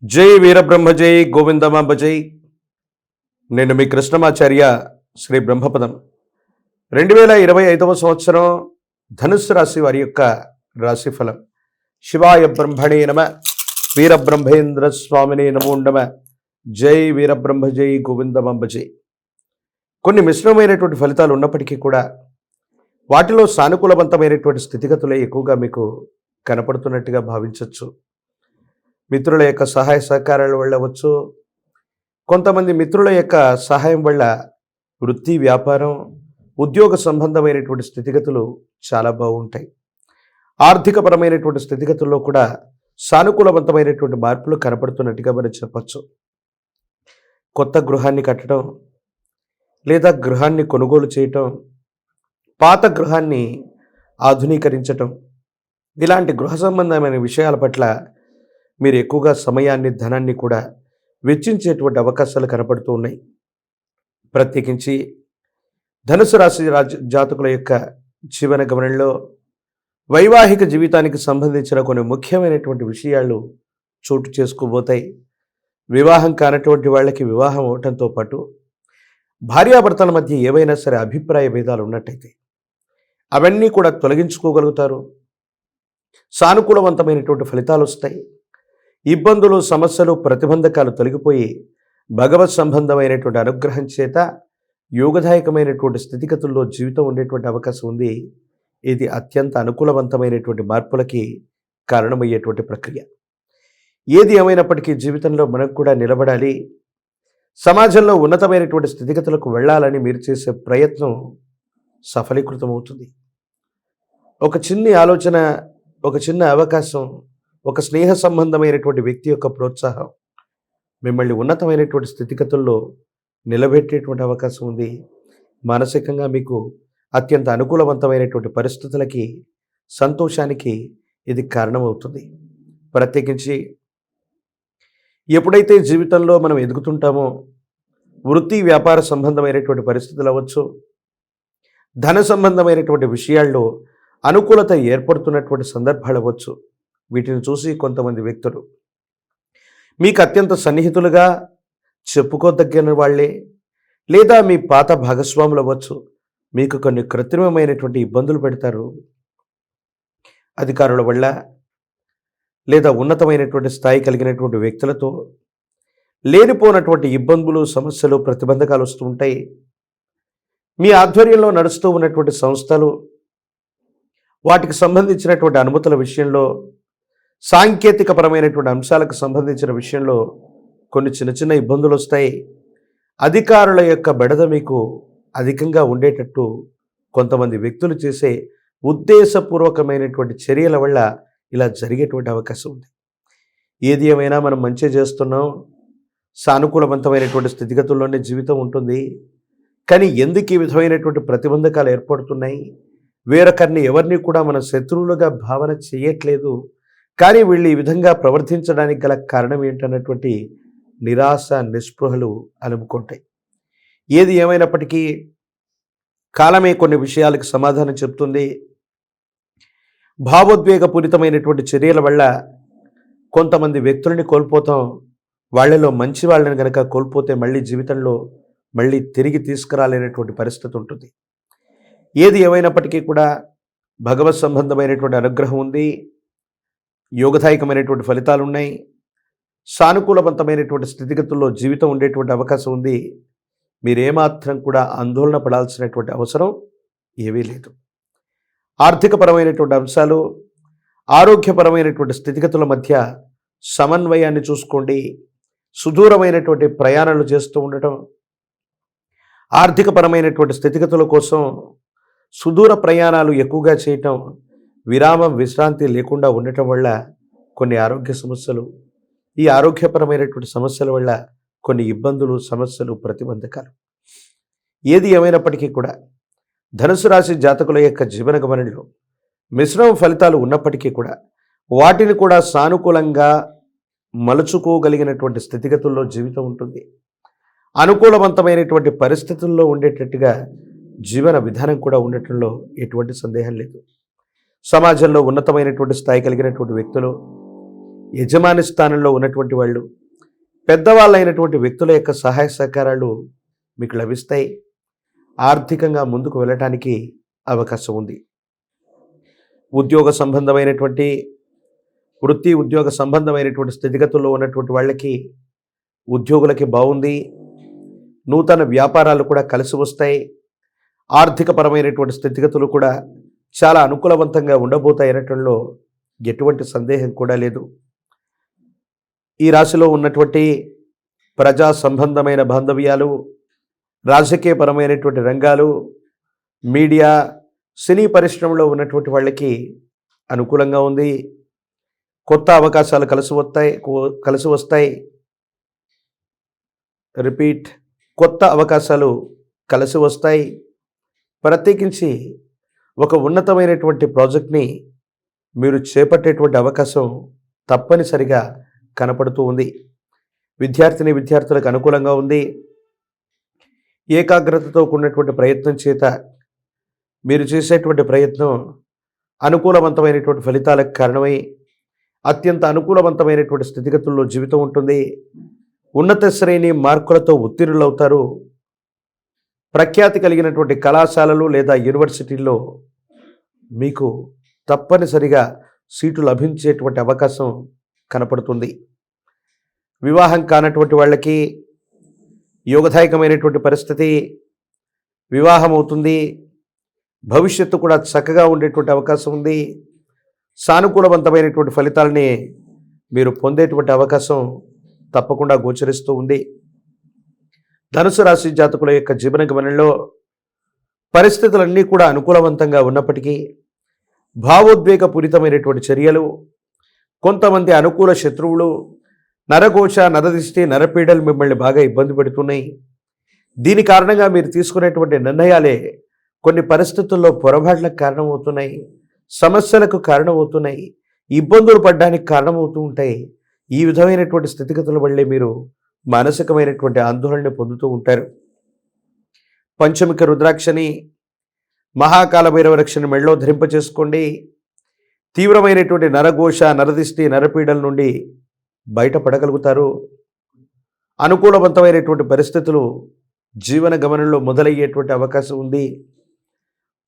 జై వీరబ్రహ్మ జై గోవిందమాంబ జై. నేను మీ కృష్ణమాచార్య శ్రీ బ్రహ్మపదం. 2025 సంవత్సరం ధనుస్సు రాశి వారి యొక్క రాశిఫలం. శివాయ బ్రహ్మణే నమ, వీరబ్రహ్మేంద్ర స్వామినే నమో నమ. జై వీరబ్రహ్మ జై గోవిందమాంబ జై. కొన్ని మిశ్రమైనటువంటి ఫలితాలు ఉన్నప్పటికీ కూడా వాటిలో సానుకూలవంతమైనటువంటి స్థితిగతులే ఎక్కువగా మీకు కనపడుతున్నట్టుగా భావించవచ్చు. మిత్రుల యొక్క సహాయ సహకారాల వల్ల అవ్వచ్చు, కొంతమంది మిత్రుల యొక్క సహాయం వల్ల వృత్తి, వ్యాపారం, ఉద్యోగ సంబంధమైనటువంటి స్థితిగతులు చాలా బాగుంటాయి. ఆర్థికపరమైనటువంటి స్థితిగతుల్లో కూడా సానుకూలవంతమైనటువంటి మార్పులు కనపడుతున్నట్టుగా మనం చెప్పచ్చు. కొత్త గృహాన్ని కట్టడం లేదా గృహాన్ని కొనుగోలు చేయటం, పాత గృహాన్ని ఆధునీకరించటం, ఇలాంటి గృహ సంబంధమైన విషయాల పట్ల మీరు ఎక్కువగా సమయాన్ని, ధనాన్ని కూడా వెచ్చించేటువంటి అవకాశాలు కనపడుతూ ఉన్నాయి. ప్రత్యేకించి ధనుసు రాశి జాతకుల యొక్క జీవన గమనంలో వైవాహిక జీవితానికి సంబంధించిన కొన్ని ముఖ్యమైనటువంటి విషయాలు చోటు చేసుకోబోతాయి. వివాహం కానటువంటి వాళ్ళకి వివాహం అవటంతో పాటు భార్యాభర్తల మధ్య ఏవైనా సరే అభిప్రాయ భేదాలు ఉన్నట్టయితే అవన్నీ కూడా తొలగించుకోగలుగుతారు. సానుకూలవంతమైనటువంటి ఫలితాలు వస్తాయి. ఇబ్బందులు, సమస్యలు, ప్రతిబంధకాలు తొలగిపోయి భగవత్ సంబంధమైనటువంటి అనుగ్రహం చేత యోగదాయకమైనటువంటి స్థితిగతుల్లో జీవితం ఉండేటువంటి అవకాశం ఉంది. ఇది అత్యంత అనుకూలవంతమైనటువంటి మార్పులకి కారణమయ్యేటువంటి ప్రక్రియ. ఏది ఏమైనప్పటికీ జీవితంలో మనం కూడా నిలబడాలి, సమాజంలో ఉన్నతమైనటువంటి స్థితిగతులకు వెళ్ళాలని మీరు చేసే ప్రయత్నం సఫలీకృతమవుతుంది. ఒక చిన్ని ఆలోచన, ఒక చిన్న అవకాశం, ఒక స్నేహ సంబంధమైనటువంటి వ్యక్తి యొక్క ప్రోత్సాహం మిమ్మల్ని ఉన్నతమైనటువంటి స్థితిగతుల్లో నిలబెట్టేటువంటి అవకాశం ఉంది. మానసికంగా మీకు అత్యంత అనుకూలవంతమైనటువంటి పరిస్థితులకి, సంతోషానికి ఇది కారణమవుతుంది. ప్రత్యేకించి ఎప్పుడైతే జీవితంలో మనం ఎదుగుతుంటామో, వృత్తి, వ్యాపార సంబంధమైనటువంటి పరిస్థితులు అవ్వచ్చు, ధన సంబంధమైనటువంటి విషయాల్లో అనుకూలత ఏర్పడుతున్నటువంటి సందర్భాలు అవ్వచ్చు, వీటిని చూసి కొంతమంది వ్యక్తులు మీకు అత్యంత సన్నిహితులుగా చెప్పుకోదగిన వాళ్ళే లేదా మీ పాత భాగస్వాములు అవ్వచ్చు, మీకు కొన్ని కృత్రిమమైనటువంటి ఇబ్బందులు పెడతారు. అధికారుల వల్ల లేదా ఉన్నతమైనటువంటి స్థాయి కలిగినటువంటి వ్యక్తులతో లేనిపోనటువంటి ఇబ్బందులు, సమస్యలు, ప్రతిబంధకాలు వస్తూ ఉంటాయి. మీ ఆధ్వర్యంలో నడుస్తూ ఉన్నటువంటి సంస్థలు, వాటికి సంబంధించినటువంటి అనుమతుల విషయంలో, సాంకేతికపరమైనటువంటి అంశాలకు సంబంధించిన విషయంలో కొన్ని చిన్న చిన్న ఇబ్బందులు వస్తాయి. అధికారుల యొక్క బెడద మీకు అధికంగా ఉండేటట్టు కొంతమంది వ్యక్తులు చేసే ఉద్దేశపూర్వకమైనటువంటి చర్యల వల్ల ఇలా జరిగేటువంటి అవకాశం ఉంది. ఏది ఏమైనా మనం మంచి చేస్తున్నాం, సానుకూలవంతమైనటువంటి స్థితిగతుల్లోనే జీవితం ఉంటుంది. కానీ ఎందుకు ఈ విధమైనటువంటి ప్రతిబంధకాలు ఏర్పడుతున్నాయి? వేరొకరిని ఎవరిని కూడా మనం శత్రువులుగా భావన చేయట్లేదు, కానీ వీళ్ళు ఈ విధంగా ప్రవర్తించడానికి గల కారణం ఏంటన్నటువంటి నిరాశ, నిస్పృహలు అలుముకుంటాయి. ఏది ఏమైనప్పటికీ కాలమే కొన్ని విషయాలకు సమాధానం చెప్తుంది. భావోద్వేగపూరితమైనటువంటి చర్యల వల్ల కొంతమంది వ్యక్తులని కోల్పోతాం. వాళ్ళలో మంచి వాళ్ళని కనుక కోల్పోతే మళ్ళీ జీవితంలో మళ్ళీ తిరిగి తీసుకురాలేనటువంటి పరిస్థితి ఉంటుంది. ఏది ఏమైనప్పటికీ కూడా భగవత్ సంబంధమైనటువంటి అనుగ్రహం ఉంది, యోగదాయకమైనటువంటి ఫలితాలు ఉన్నాయి, సానుకూలవంతమైనటువంటి స్థితిగతుల్లో జీవితం ఉండేటువంటి అవకాశం ఉంది. మీరేమాత్రం కూడా ఆందోళన పడాల్సినటువంటి అవసరం ఏమీ లేదు. ఆర్థికపరమైనటువంటి అంశాలు, ఆరోగ్యపరమైనటువంటి స్థితిగతుల మధ్య సమన్వయాన్ని చూసుకోండి. సుదూరమైనటువంటి ప్రయాణాలు చేస్తూ ఉండటం, ఆర్థికపరమైనటువంటి స్థితిగతుల కోసం సుదూర ప్రయాణాలు ఎక్కువగా చేయటం, విరామం, విశ్రాంతి లేకుండా ఉండటం వల్ల కొన్ని ఆరోగ్య సమస్యలు, ఈ ఆరోగ్యపరమైనటువంటి సమస్యల వల్ల కొన్ని ఇబ్బందులు, సమస్యలు, ప్రతిబంధకాలు. ఏది ఏమైనప్పటికీ కూడా ధనుసు రాశి జాతకుల యొక్క జీవన గమనంలో మిశ్రమ ఫలితాలు ఉన్నప్పటికీ కూడా వాటిని కూడా సానుకూలంగా మలుచుకోగలిగినటువంటి స్థితిగతుల్లో జీవితం ఉంటుంది. అనుకూలవంతమైనటువంటి పరిస్థితుల్లో ఉండేటట్టుగా జీవన విధానం కూడా ఉండటంలో ఎటువంటి సందేహం లేదు. సమాజంలో ఉన్నతమైనటువంటి స్థాయి కలిగినటువంటి వ్యక్తులు యజమాని స్థానంలో ఉన్నటువంటి వాళ్ళు, పెద్దవాళ్ళైనటువంటి వ్యక్తుల యొక్క సహాయ సహకారాలు మీకు లభిస్తాయి. ఆర్థికంగా ముందుకు వెళ్ళటానికి అవకాశం ఉంది. ఉద్యోగ సంబంధమైనటువంటి ఉద్యోగ సంబంధమైనటువంటి స్థితిగతుల్లో ఉన్నటువంటి వాళ్ళకి, ఉద్యోగులకి బాగుంది. నూతన వ్యాపారాలు కూడా కలిసి వస్తాయి. ఆర్థికపరమైనటువంటి స్థితిగతులు కూడా చాలా అనుకూలవంతంగా ఉండబోతాయి అనటంలో ఎటువంటి సందేహం కూడా లేదు. ఈ రాశిలో ఉన్నటువంటి ప్రజా సంబంధమైన బాంధవ్యాలు, రాజకీయపరమైనటువంటి రంగాలు, మీడియా, సినీ పరిశ్రమలో ఉన్నటువంటి వాళ్ళకి అనుకూలంగా ఉంది. కొత్త అవకాశాలు కలిసి వస్తాయి. రిపీట్, కొత్త అవకాశాలు కలిసి వస్తాయి. ప్రత్యేకించి ఒక ఉన్నతమైనటువంటి ప్రాజెక్ట్ని మీరు చేపట్టేటువంటి అవకాశం తప్పనిసరిగా కనపడుతూ ఉంది. విద్యార్థులకు అనుకూలంగా ఉంది. ఏకాగ్రతతో కూడినటువంటి ప్రయత్నం చేత మీరు చేసేటువంటి ప్రయత్నం అనుకూలవంతమైనటువంటి ఫలితాలకు కారణమై అత్యంత అనుకూలవంతమైనటువంటి స్థితిగతుల్లో జీవితం ఉంటుంది. ఉన్నత శ్రేణి మార్కులతో ఉత్తీర్ణులవుతారు. ప్రఖ్యాతి కలిగినటువంటి కళాశాలలు లేదా యూనివర్సిటీల్లో మీకు తప్పనిసరిగా సీటు లభించేటువంటి అవకాశం కనపడుతుంది. వివాహం కానటువంటి వాళ్ళకి యోగదాయకమైనటువంటి పరిస్థితి, వివాహం అవుతుంది. భవిష్యత్తు కూడా చక్కగా ఉండేటువంటి అవకాశం ఉంది. సానుకూలవంతమైనటువంటి ఫలితాలని మీరు పొందేటువంటి అవకాశం తప్పకుండా గోచరిస్తూ ఉంది. ధనుసు రాశి జాతకుల యొక్క జీవన గమనంలో పరిస్థితులన్నీ కూడా అనుకూలవంతంగా ఉన్నప్పటికీ భావోద్వేగపూరితమైనటువంటి చర్యలు, కొంతమంది అనుకూల శత్రువులు, నరఘోష, నరదిష్టి, నరపీడలు మిమ్మల్ని బాగా ఇబ్బంది పెడుతున్నాయి. దీని కారణంగా మీరు తీసుకునేటువంటి నిర్ణయాలే కొన్ని పరిస్థితుల్లో పొరపాట్లకు కారణమవుతున్నాయి, సమస్యలకు కారణమవుతున్నాయి, ఇబ్బందులు పడడానికి కారణమవుతూ ఉంటాయి. ఈ విధమైనటువంటి స్థితిగతుల వల్లే మీరు మానసికమైనటువంటి ఆందోళన పొందుతూ ఉంటారు. పంచమిక రుద్రాక్షని, మహాకాల భైరవ రక్షణ మెళ్ళలో ధరింపచేసుకోండి. తీవ్రమైనటువంటి నరఘోష, నరదిష్టి, నరపీడల నుండి బయటపడగలుగుతారు. అనుకూలవంతమైనటువంటి పరిస్థితులు జీవన గమనంలో మొదలయ్యేటువంటి అవకాశం ఉంది.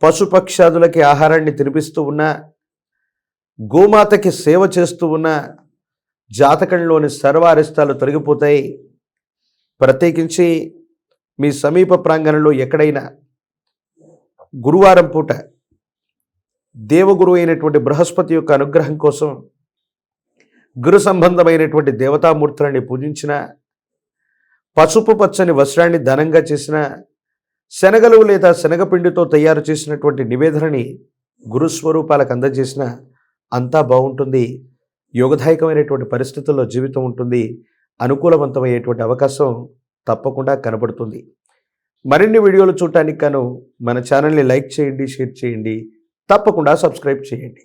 పశుపక్షాదులకి ఆహారాన్ని తినిపిస్తూ ఉన్నా, గోమాతకి సేవ చేస్తూ ఉన్నా జాతకంలోని సర్వారిష్టాలు తొలగిపోతాయి. ప్రత్యేకించి మీ సమీప ప్రాంగణంలో ఎక్కడైనా గురువారం పూట దేవగురు అయినటువంటి బృహస్పతి యొక్క అనుగ్రహం కోసం గురు సంబంధమైనటువంటి దేవతామూర్తులని పూజించిన, పసుపు పచ్చని వస్త్రాన్ని దానంగా చేసిన, శనగలు లేదా శనగపిండితో తయారు చేసినటువంటి నివేదనని గురుస్వరూపాలకు అందజేసిన అంతా బాగుంటుంది. యోగదాయకమైనటువంటి పరిస్థితుల్లో జీవితం ఉంటుంది. అనుకూలవంతమయ్యేటువంటి అవకాశం తప్పకుండా కనబడుతుంది. మరిన్ని వీడియోలు చూడటానికి గాను మన ఛానల్ని లైక్ చేయండి, షేర్ చేయండి, తప్పకుండా సబ్స్క్రైబ్ చేయండి.